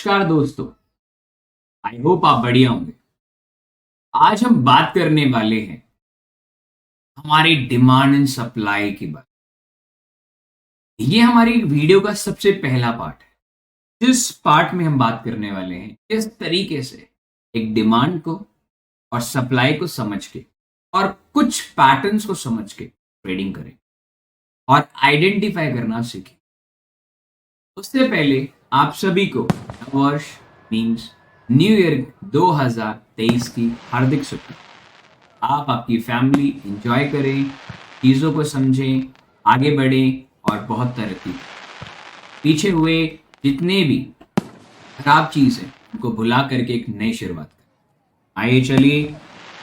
नमस्कार दोस्तों। I hope आप बढ़िया होंगे। आज हम बात करने वाले हैं हमारी डिमांड एंड सप्लाई की बात। ये हमारी वीडियो का सबसे पहला पार्ट है। जिस पार्ट में हम बात करने वाले हैं किस तरीके से एक डिमांड को और सप्लाई को समझ के और कुछ पैटर्न्स को समझ के ट्रेडिंग करें और आइडेंटिफाई करना सीखें। उससे पहले आप सभी को नववर्ष मीन्स न्यू ईयर 2023 की हार्दिक शुभकामनाएं। आप आपकी फैमिली एंजॉय करें, चीज़ों को समझें, आगे बढ़ें और बहुत तरक्की करें। पीछे हुए जितने भी खराब चीज़ है उनको भुला करके एक नई शुरुआत करें। आइए चलिए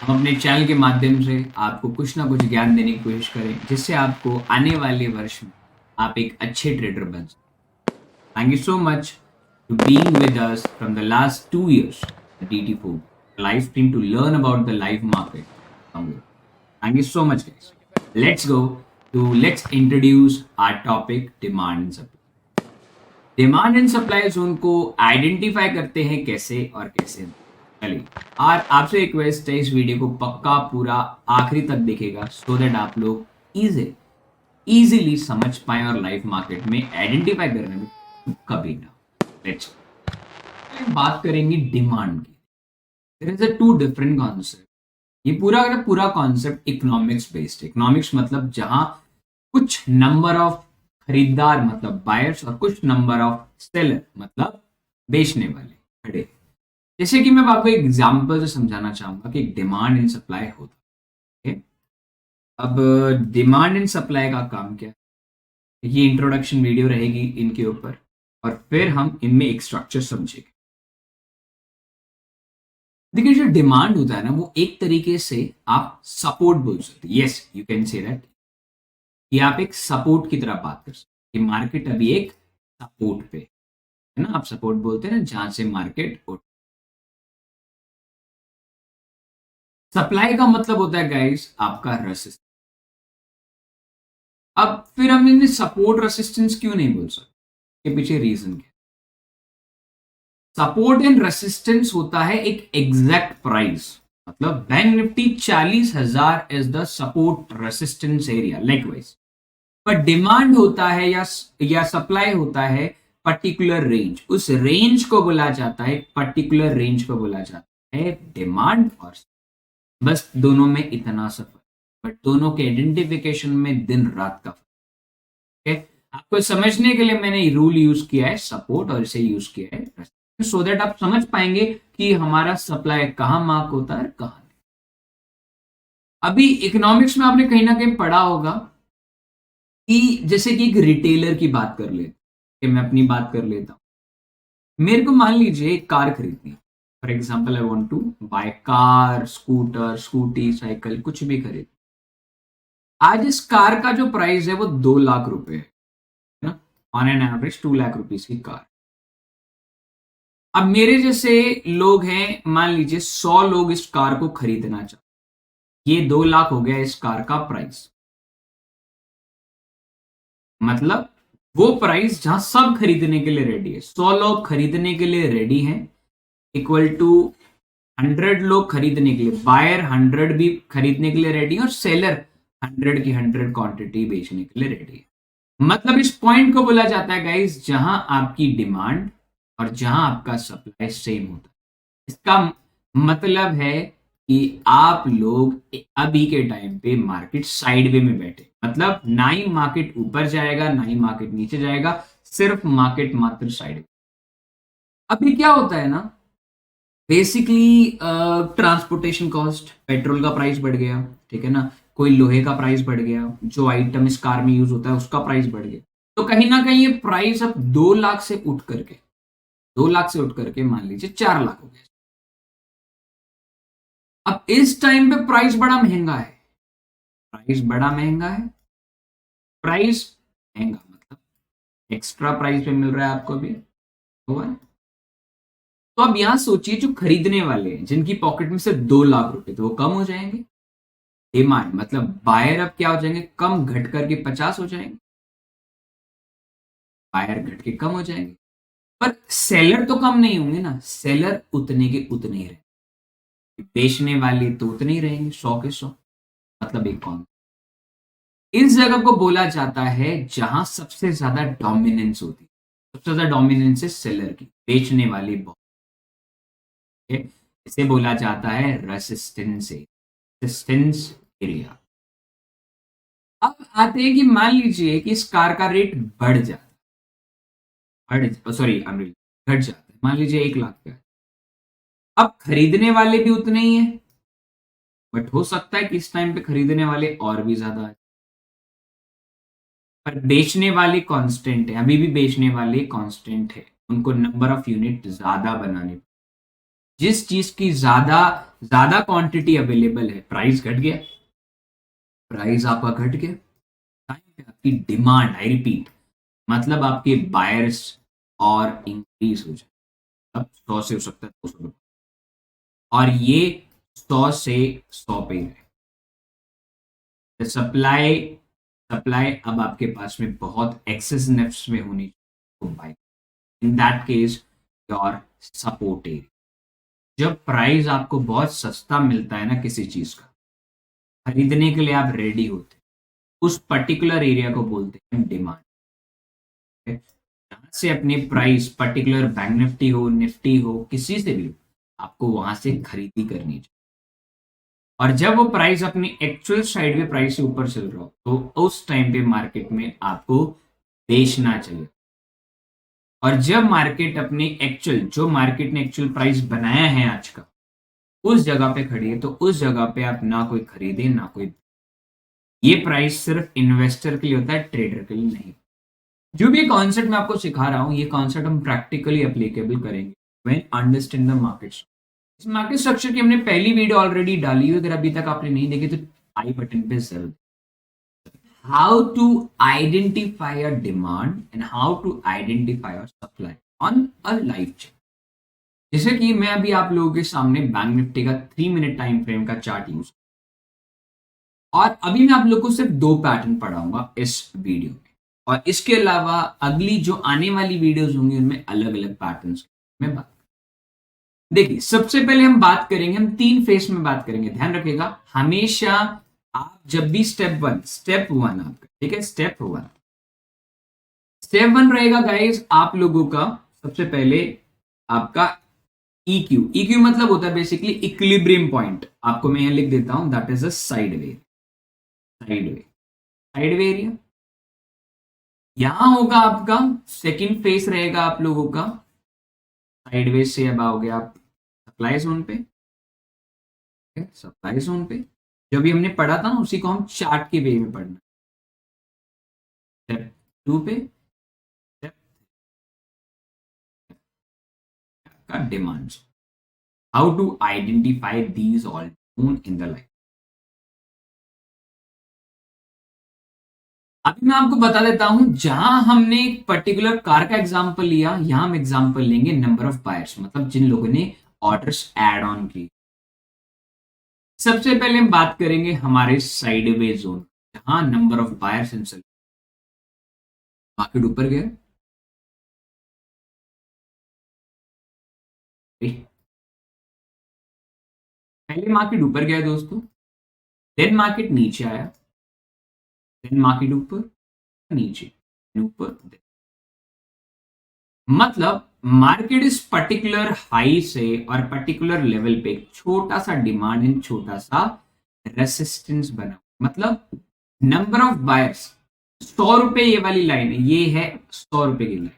हम अपने चैनल के माध्यम से आपको कुछ ना कुछ ज्ञान देने की कोशिश करें जिससे आपको आने वाले वर्ष में आप एक अच्छे ट्रेडर बन सकें। Thank you so much to being with us from the last 2 years at DT4 live stream to learn about the live market. Thank you so much, guys. Let's introduce our topic demand and supply. Demand and supply zone को identify करते हैं कैसे और कैसे चलिए और आपसे request है इस वीडियो को पक्का पूरा आखिरी तक देखेगा सो दैट आप लोग इजीली समझ पाए और लाइव मार्केट में आइडेंटिफाई करने में कभी ना। लेट्स बात करेंगे डिमांड की। There is a two different concept. ये पूरा कॉन्सेप्ट इकोनॉमिक्स बेस्ड। इकोनॉमिक्स मतलब जहां कुछ नंबर ऑफ खरीदार मतलब बायर्स और कुछ नंबर ऑफ सेलर मतलब बेचने वाले खड़े। जैसे कि मैं आपको एक एग्जांपल से समझाना चाहूंगा कि डिमांड एंड सप्लाई होता है। अब डिमांड एंड सप्लाई का काम क्या है, ये इंट्रोडक्शन वीडियो रहेगी इनके ऊपर और फिर हम इनमें एक स्ट्रक्चर समझेंगे। देखिए जो डिमांड होता है ना वो एक तरीके से आप सपोर्ट बोल सकते हैं। Yes you can say that कि आप एक सपोर्ट की तरह बात कर सकते हैं। मार्केट अभी एक सपोर्ट पे है ना, आप सपोर्ट बोलते हैं ना जहां से मार्केट उठ। सप्लाई का मतलब होता है गाइस आपका रेसिस्टेंस। अब फिर हम इन्हें सपोर्ट रेसिस्टेंस क्यों नहीं बोल सकते, के पीछे रीजन क्या। सपोर्ट एंड रेसिस्टेंस होता है एक एग्जैक्ट प्राइस। मतलब bank Nifty 40,000 is the support resistance area likewise. पर डिमांड होता है या सप्लाई होता है पर्टिकुलर रेंज। उस रेंज को बोला जाता है, पर्टिकुलर रेंज को बोला जाता है डिमांड और बस दोनों में इतना सा फर्क, बट दोनों के आइडेंटिफिकेशन में दिन रात का फर्क। आपको समझने के लिए मैंने रूल यूज किया है सपोर्ट और इसे यूज किया है सो दैट आप समझ पाएंगे कि हमारा सप्लाई कहां मार्क होता है कहां नहीं। अभी इकोनॉमिक्स में आपने कहीं ना कहीं पढ़ा होगा कि जैसे कि एक रिटेलर की बात कर ले, कि मैं अपनी बात कर लेता हूं। मेरे को मान लीजिए एक कार खरीदनी, for example I want to buy car, scooter, scooty, cycle, कुछ भी खरीद। आज इस कार का जो प्राइस है वो 2 लाख रुपए है ना, on an average 2 lakh rupees की कार। अब मेरे जैसे लोग हैं, मान लीजिए 100 लोग इस कार को खरीदना चाहते, ये 2 लाख हो गया इस कार का प्राइस। मतलब वो प्राइस जहां सब खरीदने के लिए रेडी है, 100 लोग खरीदने के लिए रेडी हैं, इक्वल टू 100 लोग खरीदने के लिए, बायर 100 भी खरीदने के लिए रेडी है और सेलर 100 की 100 क्वांटिटी बेचने के लिए रेडी है। मतलब इस पॉइंट को बोला जाता है गाइस जहां आपकी डिमांड और जहां आपका सप्लाई सेम होता है। इसका मतलब है कि आप लोग अभी के टाइम पे मार्केट साइडवे में बैठे, मतलब ना ही मार्केट ऊपर जाएगा ना ही मार्केट नीचे जाएगा, सिर्फ मार्केट मात्र साइड। अभी क्या होता है ना, बेसिकली ट्रांसपोर्टेशन कॉस्ट, पेट्रोल का प्राइस बढ़ गया, ठीक है ना, कोई लोहे का प्राइस बढ़ गया, जो आइटम इस कार में यूज होता है उसका प्राइस बढ़ गया। तो कहीं ना कहीं ये प्राइस अब 2 लाख से उठ करके 2 लाख से उठ करके मान लीजिए 4 लाख हो गया। अब इस टाइम पे प्राइस बड़ा महंगा है, प्राइस बड़ा महंगा है, प्राइस महंगा मतलब एक्स्ट्रा प्राइस पे मिल रहा है आपको भी, हुआ है। तो अब यहां सोचिए जो खरीदने वाले हैं जिनकी पॉकेट में सिर्फ 2 लाख रुपए, तो वो कम हो जाएंगे। डिमांड मतलब बायर अब क्या हो जाएंगे, कम घट करके 50 हो जाएंगे, बायर घट के कम हो जाएंगे। पर सेलर तो कम नहीं होंगे ना, सेलर उतने के उतने ही रहेंगे, बेचने वाले तो उतने ही रहेंगे, 100 के 100। मतलब एक कौन, इस जगह को बोला जाता है जहां सबसे ज्यादा डोमिनेंस होती है, सबसे ज्यादा डोमिनेंस है सेलर की, बेचने वाले बहुत है। इसे बोला जाता है रेसिस्टेंस एरिया। अब आते हैं कि मान लीजिए कि इस कार का रेट बढ़ जाता बढ़ सॉरी घट जाता है, मान लीजिए 1 लाख का है। अब खरीदने वाले भी उतने ही हैं, बट हो सकता है कि इस टाइम पे खरीदने वाले और भी ज्यादा है, पर बेचने वाले कांस्टेंट है, अभी भी बेचने वाले कांस्टेंट है, उनको नंबर ऑफ यूनिट ज्यादा बनाने, जिस चीज की ज्यादा ज्यादा क्वांटिटी अवेलेबल है, प्राइस घट गया, प्राइस आपका घट गया, टाइम पे आपकी डिमांड, आई रिपीट, मतलब आपके बायर्स और इंक्रीज हो जाए। अब 100 से हो सकता है 200 रुपये, और ये 100 से 100 पे ही रहे। सप्लाई सप्लाई अब आपके पास में बहुत एक्सेसिवनेस में होनी चाहिए, in that case your support area, जब प्राइस आपको बहुत सस्ता मिलता है ना किसी चीज का, खरीदने के लिए आप रेडी होते हैं, उस पर्टिकुलर एरिया को बोलते हैं डिमांड। जहां से अपनी प्राइस, पर्टिकुलर बैंक निफ्टी हो, निफ्टी हो, किसी से भी हो, आपको वहां से खरीदी करनी चाहिए। और जब वो प्राइस अपनी एक्चुअल साइड पे प्राइस से ऊपर चल रहा हो, तो उस टाइम पे मार्केट में आपको बेचना चाहिए। और जब मार्केट अपनी एक्चुअल, जो मार्केट ने एक्चुअल प्राइस बनाया है आज का, उस जगह पे खड़ी है, तो उस जगह पे आप ना कोई खरीदे ना कोई, ये प्राइस सिर्फ इन्वेस्टर के लिए होता है, ट्रेडर के लिए नहीं। जो भी कॉन्सेप्ट मैं आपको सिखा रहा हूं, ये कॉन्सेप्ट हम प्रैक्टिकली अप्लीकेबल करेंगे व्हेन अंडरस्टैंड द मार्केट। इस मार्केट स्ट्रक्चर की हमने पहली वीडियो ऑलरेडी डाली है, अगर अभी तक आपने नहीं देखी तो आई बटन पे जरूर, how to identify a demand and how to identify a supply on a live chain. जैसे कि मैं अभी आप लोगों के सामने बैंक निफ्टी का 3 मिनट टाइम फ्रेम का चार्ट यूज, और अभी मैं आप लोग को सिर्फ 2 पैटर्न पढ़ाऊंगा इस वीडियो में, और इसके अलावा अगली जो आने वाली वीडियोस होंगी उनमें अलग अलग पैटर्न्स में बात। देखिए, सबसे पहले हम बात करेंगे, हम 3 फेस में बात करेंगे, ध्यान रखिएगा हमेशा। आप जब भी स्टेप वन आपका, ठीक है, स्टेप वन रहेगा गाइस आप लोगों का। सबसे पहले आपका EQ मतलब होता है बेसिकली इक्विलिब्रियम पॉइंट, आपको मैं यहां लिख देता हूं, that is a side way area. यहां होगा आपका सेकंड फेस रहेगा आप लोगों का, साइडवेज से अब आओगे आप सप्लाई जोन पे, सप्लाई जोन पे जो भी हमने पढ़ा था ना, उसी को हम चार्ट के वे में पढ़ना। स्टेप 2 पे स्टेप का demand, how to identify these all in the life. अभी मैं आपको बता देता हूं, जहां हमने एक पर्टिकुलर कार का एग्जांपल लिया, यहां हम एग्जांपल लेंगे नंबर ऑफ बायर्स, मतलब जिन लोगों ने ऑर्डर्स ऐड ऑन की। सबसे पहले हम बात करेंगे हमारे साइडवे जोन, जहां number of buyers in sell, market ऊपर गया, पहले मार्केट ऊपर गया दोस्तों, देन मार्केट नीचे आया, देन मार्केट ऊपर, नीचे, ऊपर, मतलब मार्केट इस पर्टिकुलर हाई से और पर्टिकुलर लेवल पे एक छोटा सा डिमांड एंड छोटा सा रेसिस्टेंस बना, मतलब नंबर ऑफ बायर्स, 100 रुपए ये वाली लाइन है, ये है 100 रुपए की लाइन,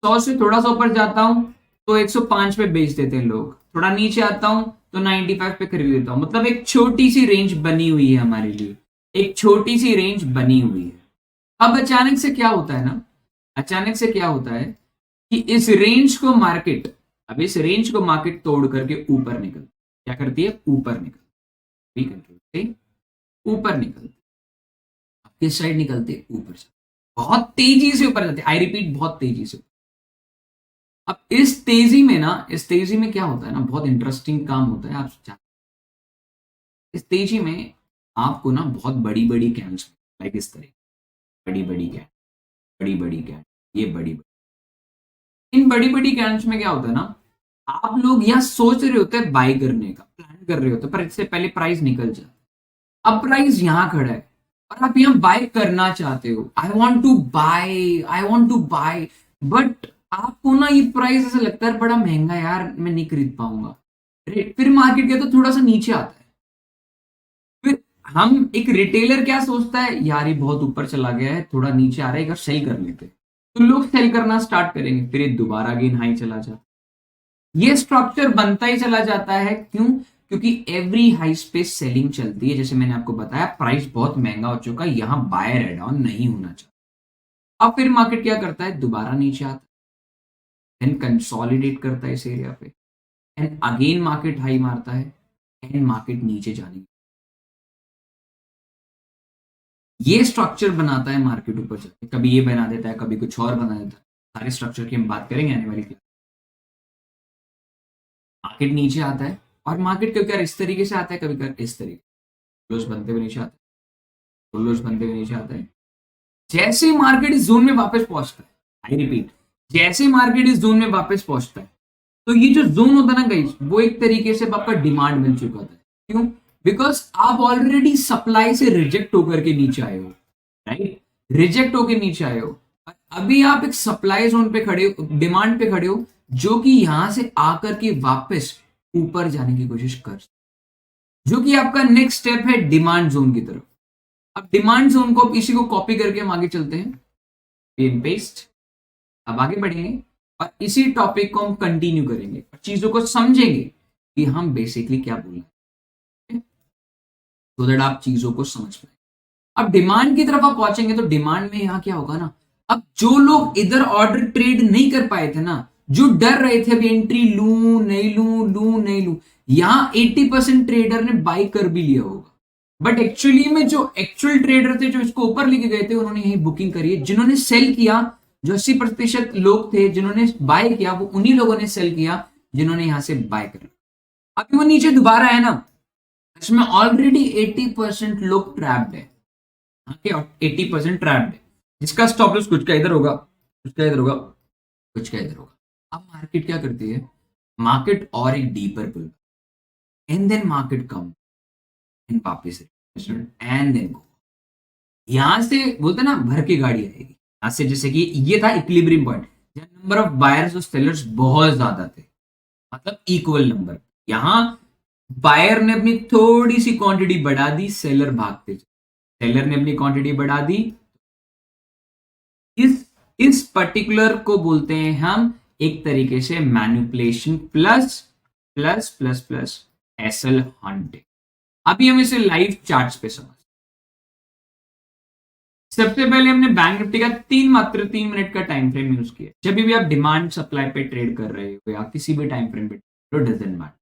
100 से थोड़ा सा ऊपर जाता हूं तो 105 पे बेच देते हैं लोग, थोड़ा नीचे आता हूं तो 95 पे खरीद लेता हूं, मतलब एक छोटी सी रेंज बनी हुई है हमारे लिए, एक छोटी सी रेंज बनी हुई है। अब अचानक से क्या होता है ना, अचानक से क्या होता है कि इस रेंज को मार्केट, अब इस रेंज को मार्केट तोड़ करके ऊपर निकल, क्या करती है, ऊपर निकलती, ऊपर निकलती, किस साइड निकलते हैं, ऊपर से, बहुत तेजी से ऊपर जाते, आई रिपीट बहुत तेजी से। अब इस तेजी में ना, इस तेजी में क्या होता है ना, बहुत इंटरेस्टिंग काम होता है, आप इस तेजी में आपको ना बहुत बड़ी बड़ी कैंड्स, लाइक इस तरह, बड़ी बड़ी कैंड, बड़ी बड़ी कैंड, ये बड़ी बड़ी, इन बड़ी बड़ी कैंड्स में क्या होता है ना, आप लोग यहाँ सोच रहे होते हैं बाय करने का, प्लान कर रहे होते हैं, पर इससे पहले प्राइस निकल जाता है। अब प्राइस यहाँ खड़ा है और आप यहाँ बाय करना चाहते हो, I want to buy, I want to buy, but आपको ना ये प्राइस ऐसा लगता है बड़ा महंगा यार, मैं नहीं खरीद पाऊंगा। फिर मार्केट गया तो थोड़ा सा नीचे आता है, फिर हम एक रिटेलर क्या सोचता है, यार ये बहुत ऊपर चला गया है, थोड़ा नीचे आ रहा है, एक सेल कर लेते हैं। तो लोग सेल करना स्टार्ट करेंगे, फिर ये दोबारा अगेन हाई चला जाता है। ये स्ट्रक्चर बनता ही चला जाता है, क्यों? क्योंकि एवरी हाई स्पेस सेलिंग चलती है। जैसे मैंने आपको बताया, प्राइस बहुत महंगा हो चुका है, यहां बायर एड ऑन नहीं होना चाहिए। अब फिर मार्केट क्या करता है, दोबारा नीचे आता है, देन कंसोलिडेट करता है इस एरिया पे, एंड अगेन मार्केट हाई मारता है, एंड मार्केट नीचे जाने, ये स्ट्रक्चर बनाता है मार्केट ऊपर जाके। कभी ये बना देता है, कभी कुछ और बना देता है। सारे स्ट्रक्चर की हम बात करेंगे आने वाली क्लास। मार्केट नीचे आता है, और मार्केट कभी कभी इस तरीके से आता है, कभी कभी इस तरीके, क्लोज बनते हुए नीचे आता है, क्लोज बनते हुए नीचे आता है। जैसे मार्केट इस जोन में वापस पहुंचता है, आई रिपीट, जैसे मार्केट इस जोन में वापस पहुंचता है, तो ये जो जोन होता है ना गाइस, वो एक तरीके से आपका डिमांड बन चुका था। क्यों? बिकॉज आप ऑलरेडी सप्लाई से रिजेक्ट होकर के नीचे आए हो, राइट? रिजेक्ट होकर नीचे आए हो, अभी आप एक सप्लाई जोन पे खड़े हो, डिमांड पे खड़े हो, जो कि यहां से आकर के वापस ऊपर जाने की कोशिश कर, जो कि आपका नेक्स्ट स्टेप है डिमांड जोन की तरफ। अब डिमांड जोन को, इसी को कॉपी करके हम आगे चलते हैं, पेन पेस्ट। अब आगे बढ़ेंगे और इसी टॉपिक को हम कंटिन्यू करेंगे और चीजों को समझेंगे कि हम बेसिकली क्या बोल रहे हैं, सो दैट आप चीजों को समझ पाए। अब डिमांड की तरफ आप पहुंचेंगे तो डिमांड में यहां क्या होगा ना, अब जो लोग इधर ऑर्डर ट्रेड नहीं कर पाए थे ना, जो डर रहे थे अभी एंट्री लू नहीं लू, लू नहीं लू, यहां 80% ट्रेडर ने बाई कर भी लिया होगा। बट एक्चुअली में जो एक्चुअल ट्रेडर थे, जो इसको ऊपर लेके गए थे, उन्होंने यही बुकिंग करी है। जिन्होंने सेल किया, जो 80% लोग थे जिन्होंने बाय किया, वो उन्हीं लोगों ने सेल किया जिन्होंने यहां से बाय करा। अभी वो नीचे दोबारा है ना, इसमें ऑलरेडी 80% लोग ट्रैप्ड है, 80% ट्रैप्ड है, जिसका स्टॉप लॉस कुछ का इधर होगा, कुछ का इधर होगा, कुछ का इधर होगा। अब मार्केट क्या करती है, मार्केट और एक deeper pull, and then market come and वापस एंड देन गो, यहां से बोलते ना भर के गाड़ी आएगी यहां से। जैसे कि ये था इक्विलिब्रियम पॉइंट, जहां नंबर ऑफ बायर्स और सेलर्स बहुत ज्यादा थे, मतलब इक्वल नंबर। यहां बायर ने अपनी थोड़ी सी क्वांटिटी बढ़ा दी, सेलर भागते, सेलर ने अपनी क्वांटिटी बढ़ा दी। इस पर्टिकुलर को बोलते हैं हम एक तरीके से manipulation plus plus plus plus SL hunting. अभी हम इसे लाइव चार्ट्स पे समझ। सबसे पहले हमने बैंक निफ्टी का मात्र 3 मिनट का टाइम फ्रेम यूज किया। जब भी आप डिमांड सप्लाई पे ट्रेड कर रहे हो या किसी भी टाइम फ्रेम पे, डजंट मैटर।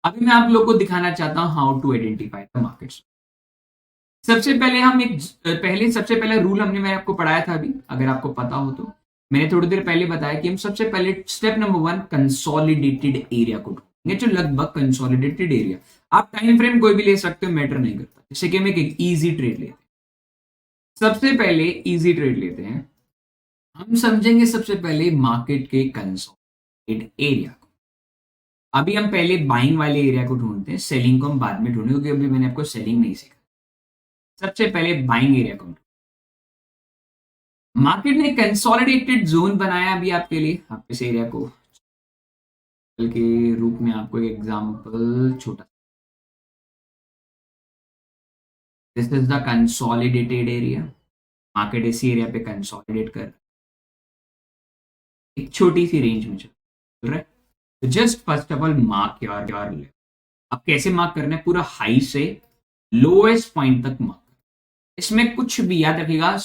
अभी मैं आप लोग को दिखाना चाहता हूं how to identify the markets. सबसे पहले हम एक सबसे पहला रूल हमने मैं आपको पढ़ाया था अभी, अगर आपको पता हो तो। मैंने थोड़ी देर पहले बताया कि हम सबसे पहले स्टेप नंबर 1 कंसोलिडेटेड एरिया को ढूंढेंगे, जो लगभग कंसोलिडेटेड एरिया। आप टाइम फ्रेम कोई भी ले सकते हो, मैटर नहीं करता। जैसे कि हम एक इजी ट्रेड लेते हैं, सबसे पहले इजी ट्रेड लेते हैं, हम समझेंगे सबसे पहले मार्केट के कंसोलिडेटेड एरिया को। अभी हम पहले बाइंग वाले एरिया को ढूंढते हैं, सेलिंग को हम बाद में ढूंढेंगे, क्योंकि अभी मैंने आपको सेलिंग नहीं सीखा। सबसे पहले बाइंग एरिया को, मार्केट ने कंसोलिडेटेड जोन बनाया अभी आपके लिए। आप इस एरिया को के रूप में आपको एक एग्जांपल छोटा, this is the consolidated area. Market इसी एरिया पे कंसोलिडेट कर एक छोटी सी रेंज में चल रहा है। तो just first of all mark your level. अब कैसे मार्क करना है, पूरा हाई से लोएस्ट पॉइंट तक मार्क। इसमें कुछ भी याद रखिएगा,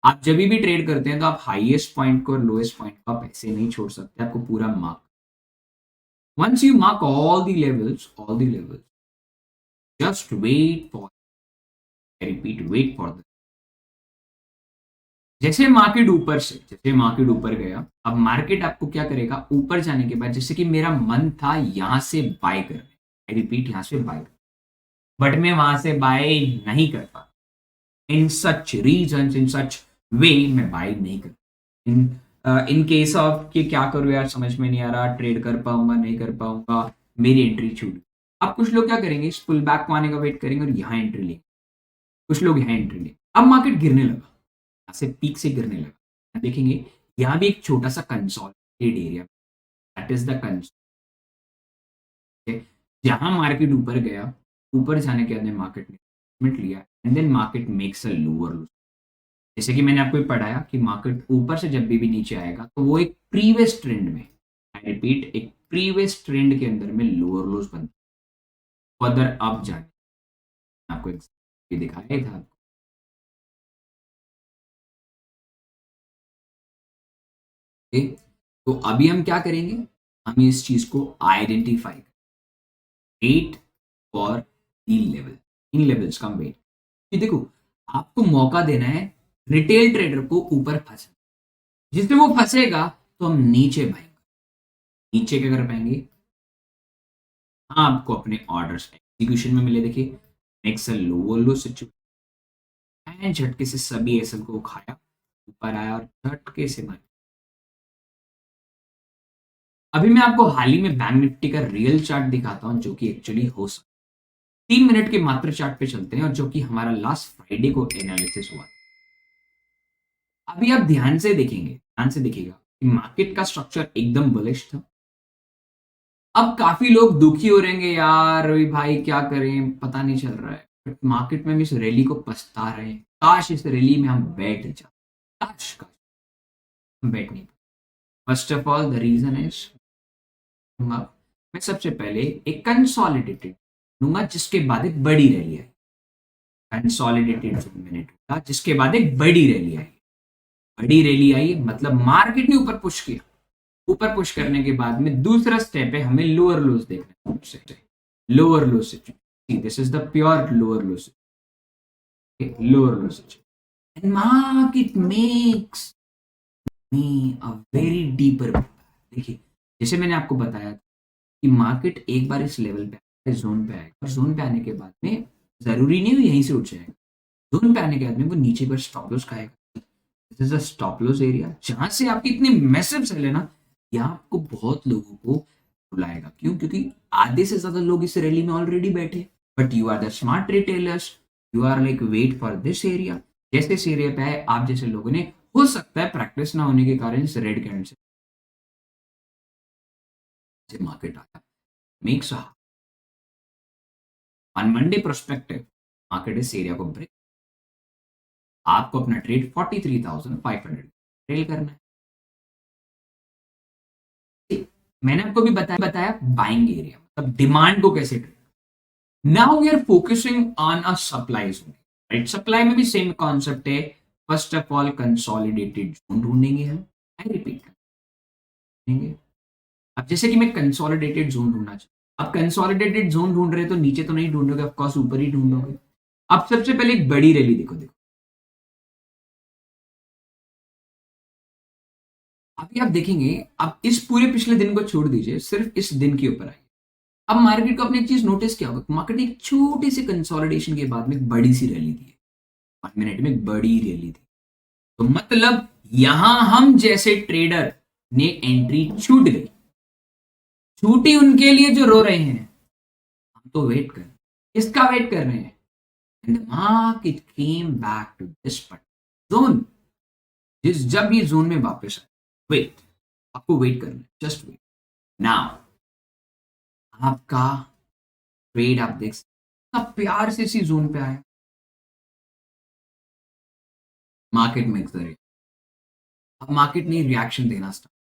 आप जब भी ट्रेड करते हैं तो आप हाईएस्ट पॉइंट को और लोएस्ट पॉइंट को आप ऐसे नहीं छोड़ सकते, आपको पूरा mark. Once you mark all the levels, just wait for, repeat, wait for the, जैसे मार्केट ऊपर गया, अब मार्केट आपको क्या करेगा, ऊपर जाने के बाद, जैसे कि मेरा मन था यहां से बाय करने, आई रिपीट, यहां से बाय, बट मैं वहां से बाय नहीं कर पा, इन सच रीजन, इन सच वे मैं बाय नहीं कर, इन इन केस ऑफ कि क्या करूँ यार, समझ में नहीं आ रहा, ट्रेड कर पाऊंगा नहीं कर पाऊंगा, मेरी एंट्री छूट। अब कुछ लोग क्या करेंगे, इस पुल बैक को आने का वेट करेंगे और यहाँ एंट्री लेंगे। कुछ लोग यहाँ एंट्री लेंगे। अब मार्केट गिरने लगा, यहाँ से पीक से गिरने लगा, देखेंगे यहाँ भी एक छोटा सा consolidate area, that is the consolidate. जहां मार्केट ऊपर गया, ऊपर जाने के बाद मार्केट ने लिया and then market makes a lower low. जैसे कि मैंने आपको पढ़ाया कि मार्केट ऊपर से जब भी नीचे आएगा तो वो एक प्रीवियस ट्रेंड में, आई रिपीट, एक प्रीवियस ट्रेंड के अंदर में लोअर लोज बनते, फर्दर अप जाने। आपको एग्जाम्पल दिखाया था। ओके, तो अभी हम क्या करेंगे, हम इस चीज को आइडेंटिफाई, वेट फॉर तीन लेवल, तीन लेवल्स का वेट कि देखो, आपको मौका देना है रिटेल ट्रेडर को ऊपर फंसे, जिससे वो फंसेगा तो हम नीचे भाएंगे। नीचे क्या कर पाएंगे, हाँ, आपको अपने ऑर्डर्स एग्जीक्यूशन में मिले, देखिए नेक्स्ट लोअर लो सिचुएशन, झटके से सभी एसएल को उखाया, ऊपर आया और झटके से मार। अभी मैं आपको हाल ही में बैंक निफ्टी का रियल चार्ट दिखाता हूं, जो कि एक्चुअली हो सकता है। 3 मिनट के मात्र चार्ट पे चलते हैं, और जो कि हमारा लास्ट फ्राइडे को एनालिसिस हुआ। अभी आप ध्यान से देखेंगे, ध्यान से देखिएगा कि मार्केट का स्ट्रक्चर एकदम बुलिश था। अब काफी लोग दुखी हो रहेंगे, यार भाई क्या करें, पता नहीं चल रहा है, बट मार्केट में भी इस रैली को पछता रहे हैं, काश इस रैली में हम बैठ जाए, काश काश हम बैठ नहीं। First of all the reason is, मैं सबसे पहले एक कंसोलिडेटेड लूंगा, जिसके बाद एक बड़ी रैली आई। कंसोलिडेटेड जोन मैंने ढूंढा, जिसके बाद एक बड़ी रैली आई। बड़ी रैली आई मतलब मार्केट ने ऊपर पुश किया, ऊपर पुश करने के बाद में दूसरा स्टेप है, हमें लोअर लोज देखना है। Lower low situation, this is the pure lower low situation, lower low situation, and market makes me a very deeper. देखिए, जैसे मैंने आपको बताया कि मार्केट एक बार इस लेवल पे, जोन पे आएगा, और जोन पे आने के बाद में जरूरी नहीं हो यहीं से उठ जाएगा, जोन पे आने के बाद में वो नीचे पर स्टॉप लॉस खाएगा। This is a stop loss area, जहां से आपकी इतनी मैसिव सेल है ना, यहाँ आपको बहुत लोगों को बुलाएगा। क्यों? क्योंकि आधे से ज्यादा लोग इस रैली में ऑलरेडी बैठे, but you are the smart retailers, you are like wait for this area. जैसे इस एरिया पे आए, आप जैसे लोगों ने, हो सकता है प्रैक्टिस ना होने के कारण इस रेड कैंडल से मार्केट आया, makes on Monday prospective, market इस एरिया को ब्रेक, आपको अपना ट्रेड 43,500 ट्रेल करना है। मैंने आपको भी बताया बाइंग एरिया मतलब डिमांड को कैसे trade. Now we are focusing on a supply zone, right? Supply में भी सेम कॉन्सेप्ट है। First of all consolidated zone ढूंढेंगे हम, आई रिपीट ढूंढेंगे। अब जैसे कि मैं कंसोलिडेटेड जोन ढूंढना चाहूँ, अब कंसोलिडेटेड जोन ढूंढ रहे तो नीचे तो नहीं ढूंढोगे, ऑफकोर्स ऊपर ही ढूंढोगे। अब सबसे पहले एक बड़ी रैली देखो, देखो अभी आप देखेंगे, अब इस पूरे पिछले दिन को छोड़ दीजिए, सिर्फ इस दिन के ऊपर आइए। अब मार्केट को अपने एक चीज नोटिस किया होगा, मार्केट ने एक छोटी सी कंसोलिडेशन के बाद में एक बड़ी सी रैली दी है, 1 मिनट में एक बड़ी रैली दी। तो मतलब यहां हम जैसे ट्रेडर ने एंट्री छूट गई, छूटी उनके लिए जो रो रहे हैं। हम तो वेट कर, किसका वेट कर रहे हैं? And the market came back to this zone, जिस जब ये जोन में वापस आए, वेट, आपको वेट करना है, जस्ट वेट। नाउ आपका ट्रेड आप देख सकते, प्यार से इसी जोन पे आया, मार्केट में करे, अब मार्केट ने रिएक्शन देना स्टार्ट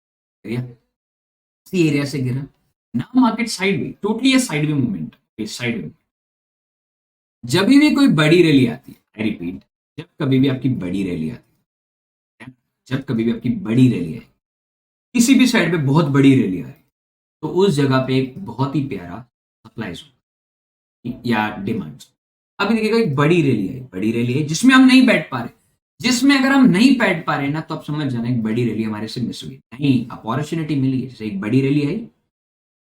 किया, इसी एरिया से गिरा। ना मार्केट साइड में, टोटली ये साइड में मूवमेंट, साइड में। जब भी कोई बड़ी रैली आती है, आई रिपीट, जब कभी भी आपकी बड़ी रैली आती है, जब कभी भी आपकी बड़ी रैली है, किसी भी साइड पे बहुत बड़ी रैली आ रही, तो उस जगह पे एक बहुत ही प्यारा सप्लाई या डिमांड। अभी देखिएगा, एक बड़ी रैली है, बड़ी रैली है जिसमें हम नहीं बैठ पा रहे, जिसमें अगर हम नहीं बैठ पा रहे ना, तो आप समझ जाना एक बड़ी रैली हमारे से मिस हुई, नहीं अपॉर्चुनिटी मिली है। जैसे एक बड़ी रैली आई,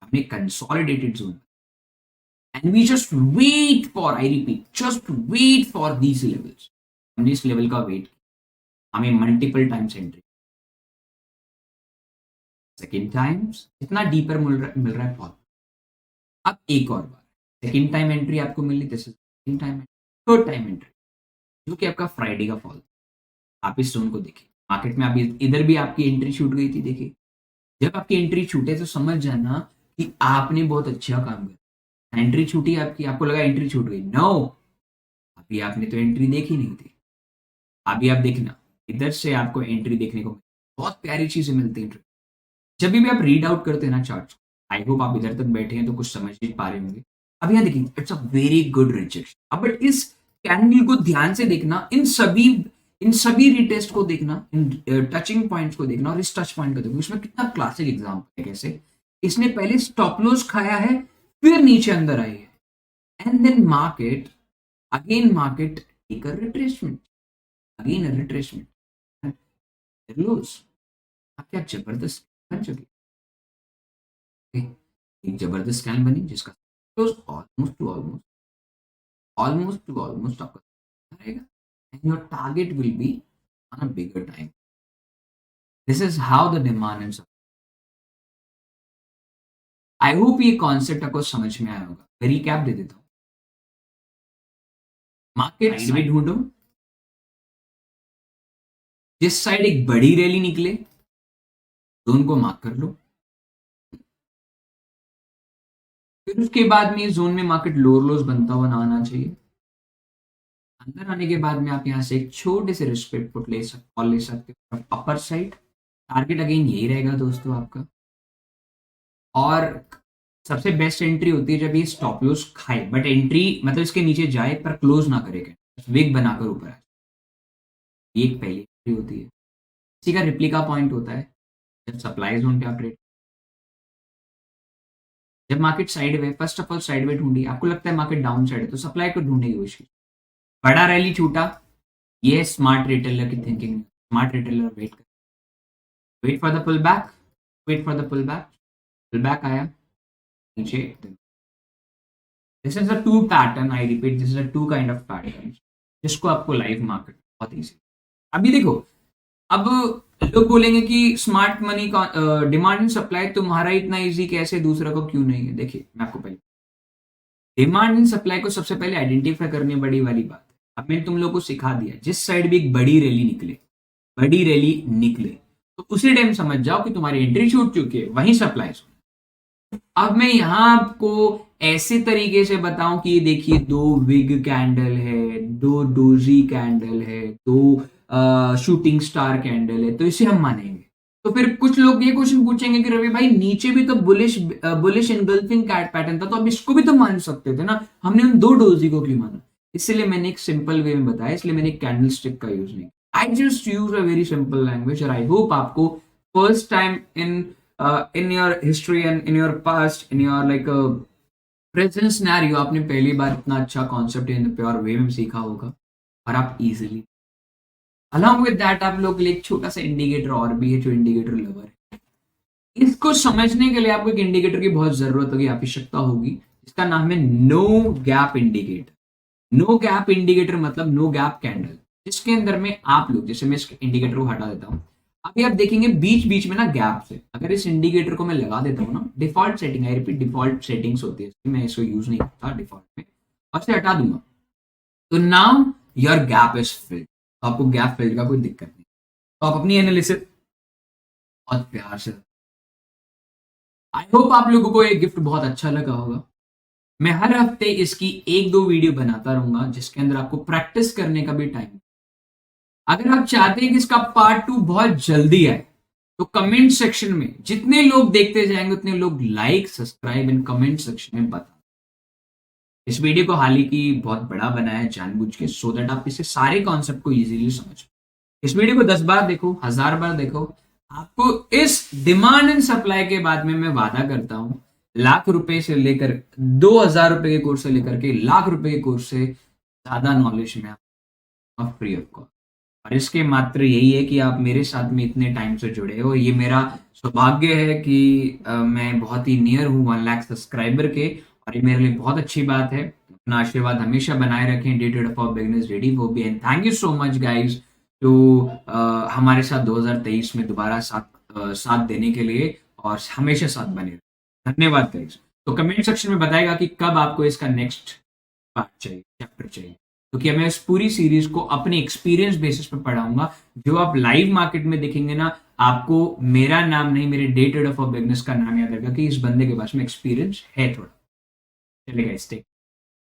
हमने consolidated zone, and we just wait for, I repeat, just wait for these levels. हमने इस लेवल का वेट, हमें multiple times entry, second time जितना डीपर मिल रहा है बहुत। अब एक और बार, सेकेंड टाइम एंट्री आपको मिली, this is second time, third time entry जो कि आपका फ्राइडे का फॉल। आप इस जोन को देखिए, मार्केट में अभी इधर भी आपकी एंट्री छूट गई थी। देखिए जब आपकी एंट्री छूटे तो समझ जाना कि आपने बहुत अच्छा काम किया। एंट्री छूटी आपकी, आपको लगा एंट्री छूट गई, नो, अभी आपने तो एंट्री देखी नहीं थी। अभी आप देखना, इधर से आपको एंट्री देखने को बहुत प्यारी चीजें मिलती हैं। जब भी आप रीड आउट करते हैं ना चार्ट, आई होप आप इधर तक बैठे हैं तो कुछ समझ नहीं पा रहे होंगे। अब यहाँ देखिए, it's a very good rejection. अब बट इस कैंडल को ध्यान से देखना, इन सभी रिटेस्ट को देखना, इन टचिंग पॉइंट्स को देखना और इस टच पॉइंट को देखना। इसमें कितना क्लासिक एग्जांपल है कैसे इसने पहले स्टॉप लॉस खाया है, फिर नीचे अंदर आई है, and then market take a retracement, again a retracement, loss. क्या जबरदस्त बन चुकी है। एक जबरदस्त स्कैन बनी जिसका ऑलमोस्ट आपका रहेगा, and your target will be on a bigger time. This is how the demand and supply. I hope ये कॉन्सेप्ट आपको समझ में आया होगा। मैं रिकैप दे देता हूँ। मार्केट साइड में ढूंढो, जिस साइड एक बड़ी रैली निकले जोन को मार्क कर लो, फिर उसके बाद में जोन में मार्केट लोअर लोज बनता हुआ ना आना चाहिए। अंदर आने के बाद में आप यहाँ से एक छोटे से रिस्पेक्ट पुट ले सकते हो अपर साइड। टारगेट अगेन यही रहेगा दोस्तों आपका। और सबसे बेस्ट एंट्री होती है जब ये स्टॉप लॉस खाए, बट एंट्री मतलब इसके नीचे जाए पर क्लोज ना करेगा, विग बनाकर ऊपर आए। ये एक पहली एंट्री होती है। इसी का रिप्लिका पॉइंट होता है जब सप्लाई जोन पे आप ट्रेड, जब market side first of all side way ढूंढी, आपको लगता है मार्केट डाउन साइड है तो सप्लाई को ढूंढने की कोशिश, बड़ा रैली छूटा, ये स्मार्ट रिटेलर की thinking. Smart retailer wait for the pull back, wait for the pull back आया नीचे। This is a two pattern, I repeat, this is a two kind of pattern जिसको आपको लाइव मार्केट बहुत easy. अभी देखो, अब लोग बोलेंगे कि स्मार्ट मनी का डिमांड एंड सप्लाई तुम्हारा इतना इजी कैसे, दूसरा को क्यों नहीं है। देखिए मैं आपको पहले डिमांड एंड सप्लाई को सबसे पहले आइडेंटिफाई करने बड़ी वाली बात है। अब मैंने तुम लोग को सिखा दिया, जिस साइड भी एक बड़ी रैली निकले तो उसी टाइम समझ जाओ कि तुम्हारी एंट्री छूट चुकी है, वहीं सप्लाई। अब मैं यहां आपको ऐसे तरीके से बताऊं कि ये देखिए दो विग कैंडल है, दो डोजी कैंडल है, दो शूटिंग स्टार कैंडल है, तो इसे हम मानेंगे। तो फिर कुछ लोग ये क्वेश्चन पूछेंगे कि रवि भाई नीचे भी तो बुलिश इनगल्फिंग कैट पैटर्न था, तो अब इसको भी तो मान सकते थे ना, हमने उन दो डोजी को क्यों माना। इसलिए मैंने एक सिंपल वे में बताया, इसलिए मैंने कैंडल स्टिक का यूज नहीं। I just use a very simple language और आई होप आपको first time in your history and in your past, in your like present scenario, आपने पहली बार इतना अच्छा कॉन्सेप्ट इन प्योर वे में सीखा होगा और आप इजीली। अलॉन्ग विद दैट आप लोग के लिए एक छोटा सा इंडिकेटर और भी है जो इंडिकेटर लवर है। इसको समझने के लिए आपको एक इंडिकेटर की बहुत जरूरत होगी, आवश्यकता होगी, इसका नाम है no gap indicator. No gap indicator मतलब नो गैप कैंडल, जिसके अंदर में आप लोग, जैसे मैं इस इंडिकेटर को हटा देता हूं, अभी आप देखेंगे बीच बीच में ना गैप से, अगर इस इंडिकेटर को मैं लगा देता हूँ ना, default setting, I repeat default settings होती है, मैं इसको यूज नहीं करता डिफॉल्ट में, और से हटा दूंगा तो now your gap is filled. तो आपको गैप फिल्ड का कोई दिक्कत नहीं, तो आप अपनी एनालिसिस बहुत प्यार से। आई होप आप लोगों को ये गिफ्ट बहुत अच्छा लगा होगा। मैं हर हफ्ते इसकी एक दो वीडियो बनाता रहूंगा जिसके अंदर आपको प्रैक्टिस करने का भी टाइम। अगर आप चाहते हैं कि इसका पार्ट 2 बहुत जल्दी आए तो कमेंट सेक्शन में जितने लोग देखते जाएंगे उतने लोग like subscribe and comment section में बता। इस वीडियो को हाल ही की बहुत बड़ा बनाया है जानबूझ के, सो दैट आप इसे सारे कॉन्सेप्ट को इजीली समझ। इस वीडियो को 10 बार देखो, 1000 बार देखो, आपको इस डिमांड एंड सप्लाई के बाद में मैं वादा करता हूं, लाख रुपए से लेकर 2000 रुपए के कोर्स से लेकर के लाख रुपए के कोर्स से ज्यादा नॉलेज में आप फ्री ऑफ कॉस्ट। और इसके मात्र यही है कि आप मेरे साथ में इतने टाइम से जुड़े हो। ये मेरा सौभाग्य है कि मैं बहुत ही नियर हूँ 1 लाख सब्सक्राइबर के, और ये मेरे लिए बहुत अच्छी बात है। अपना आशीर्वाद हमेशा बनाए रखें। Dated for beginners, ready for be, and thank you so much guys तो हमारे साथ 2023 में दोबारा साथ देने के लिए। और हमेशा साथ बने रहे। धन्यवाद गाइस। तो कमेंट सेक्शन में बताएगा कि कब आपको इसका नेक्स्ट पार्ट चाहिए, चैप्टर चाहिए, क्योंकि मैं इस पूरी सीरीज को अपने एक्सपीरियंस बेसिस पे पढ़ाऊंगा। जो आप लाइव मार्केट में देखेंगे ना, आपको मेरा नाम नहीं, मेरे डे ट्रेडर फॉर बिजनेस का नाम याद रहेगा कि इस बंदे के पास में एक्सपीरियंस है थोड़ा। चलेगा, स्टे